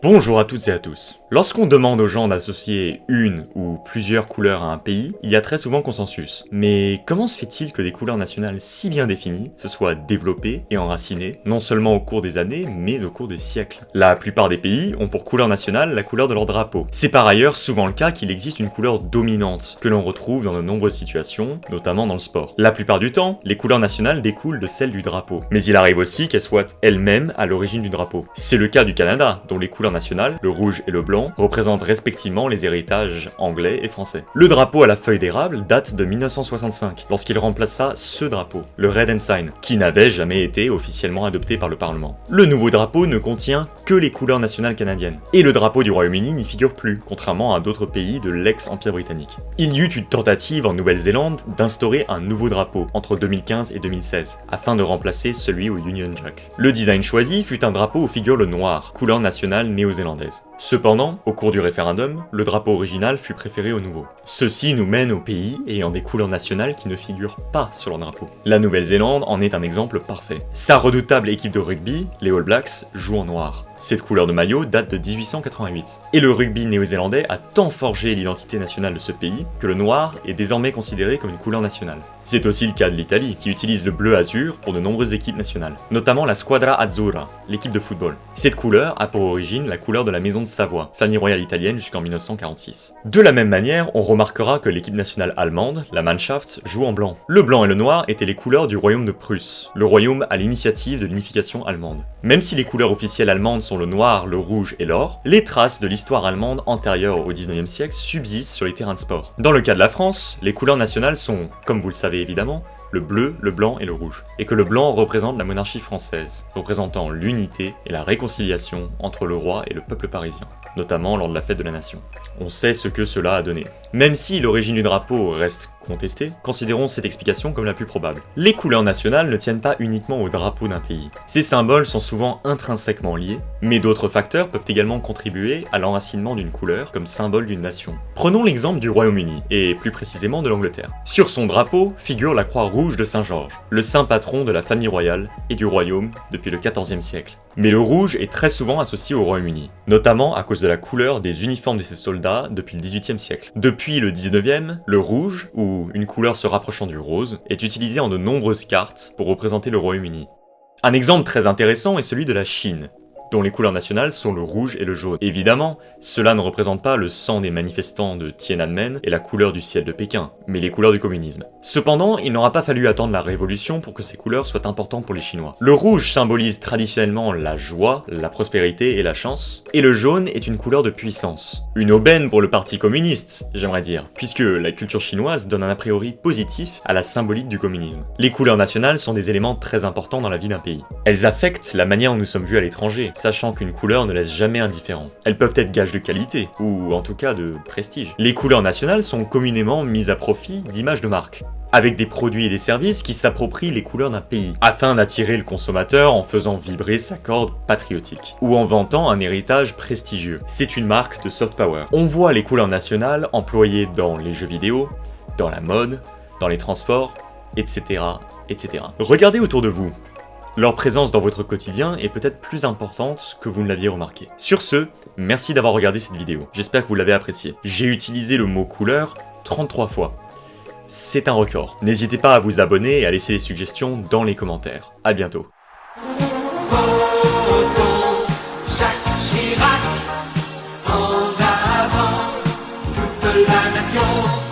Bonjour à toutes et à tous. Lorsqu'on demande aux gens d'associer une ou plusieurs couleurs à un pays, il y a très souvent consensus. Mais comment se fait-il que des couleurs nationales si bien définies se soient développées et enracinées, non seulement au cours des années, mais au cours des siècles? La plupart des pays ont pour couleur nationale la couleur de leur drapeau. C'est par ailleurs souvent le cas qu'il existe une couleur dominante, que l'on retrouve dans de nombreuses situations, notamment dans le sport. La plupart du temps, les couleurs nationales découlent de celles du drapeau. Mais il arrive aussi qu'elles soient elles-mêmes à l'origine du drapeau. C'est le cas du Canada, dont les couleurs nationales, le rouge et le blanc, représentent respectivement les héritages anglais et français. Le drapeau à la feuille d'érable date de 1965, lorsqu'il remplaça ce drapeau, le Red Ensign, qui n'avait jamais été officiellement adopté par le Parlement. Le nouveau drapeau ne contient que les couleurs nationales canadiennes, et le drapeau du Royaume-Uni n'y figure plus, contrairement à d'autres pays de l'ex-Empire britannique. Il y eut une tentative en Nouvelle-Zélande d'instaurer un nouveau drapeau entre 2015 et 2016, afin de remplacer celui au Union Jack. Le design choisi fut un drapeau où figure le noir, couleur nationale néo-zélandaise. Cependant, au cours du référendum, le drapeau original fut préféré au nouveau. Ceci nous mène aux pays ayant des couleurs nationales qui ne figurent pas sur leur drapeau. La Nouvelle-Zélande en est un exemple parfait. Sa redoutable équipe de rugby, les All Blacks, joue en noir. Cette couleur de maillot date de 1888. Et le rugby néo-zélandais a tant forgé l'identité nationale de ce pays que le noir est désormais considéré comme une couleur nationale. C'est aussi le cas de l'Italie, qui utilise le bleu-azur pour de nombreuses équipes nationales, notamment la Squadra Azzurra, l'équipe de football. Cette couleur a pour origine la couleur de la Maison de Savoie, famille royale italienne jusqu'en 1946. De la même manière, on remarquera que l'équipe nationale allemande, la Mannschaft, joue en blanc. Le blanc et le noir étaient les couleurs du royaume de Prusse, le royaume à l'initiative de l'unification allemande. Même si les couleurs officielles allemandes sont le noir, le rouge et l'or, les traces de l'histoire allemande antérieure au 19e siècle subsistent sur les terrains de sport. Dans le cas de la France, les couleurs nationales sont, comme vous le savez évidemment, le bleu, le blanc et le rouge. Et que le blanc représente la monarchie française, représentant l'unité et la réconciliation entre le roi et le peuple parisien, notamment lors de la fête de la nation. On sait ce que cela a donné. Même si l'origine du drapeau reste contestée, considérons cette explication comme la plus probable. Les couleurs nationales ne tiennent pas uniquement au drapeau d'un pays. Ces symboles sont souvent intrinsèquement liés, mais d'autres facteurs peuvent également contribuer à l'enracinement d'une couleur comme symbole d'une nation. Prenons l'exemple du Royaume-Uni, et plus précisément de l'Angleterre. Sur son drapeau figure la croix rouge de Saint-Georges, le saint patron de la famille royale et du royaume depuis le XIVe siècle. Mais le rouge est très souvent associé au Royaume-Uni, notamment à cause de la couleur des uniformes de ses soldats depuis le XVIIIe siècle. Depuis le XIXe, le rouge, ou une couleur se rapprochant du rose, est utilisé en de nombreuses cartes pour représenter le Royaume-Uni. Un exemple très intéressant est celui de la Chine, dont les couleurs nationales sont le rouge et le jaune. Évidemment, cela ne représente pas le sang des manifestants de Tiananmen et la couleur du ciel de Pékin, mais les couleurs du communisme. Cependant, il n'aura pas fallu attendre la Révolution pour que ces couleurs soient importantes pour les Chinois. Le rouge symbolise traditionnellement la joie, la prospérité et la chance, et le jaune est une couleur de puissance. Une aubaine pour le parti communiste, j'aimerais dire, puisque la culture chinoise donne un a priori positif à la symbolique du communisme. Les couleurs nationales sont des éléments très importants dans la vie d'un pays. Elles affectent la manière dont nous sommes vus à l'étranger, sachant qu'une couleur ne laisse jamais indifférent. Elles peuvent être gage de qualité, ou en tout cas de prestige. Les couleurs nationales sont communément mises à profit d'images de marque, avec des produits et des services qui s'approprient les couleurs d'un pays, afin d'attirer le consommateur en faisant vibrer sa corde patriotique, ou en vantant un héritage prestigieux. C'est une marque de soft power. On voit les couleurs nationales employées dans les jeux vidéo, dans la mode, dans les transports, etc., etc. Regardez autour de vous. Leur présence dans votre quotidien est peut-être plus importante que vous ne l'aviez remarqué. Sur ce, merci d'avoir regardé cette vidéo, j'espère que vous l'avez appréciée. J'ai utilisé le mot couleur 33 fois. C'est un record. N'hésitez pas à vous abonner et à laisser des suggestions dans les commentaires. À bientôt. Votons Jacques Chirac, en avant toute la nation.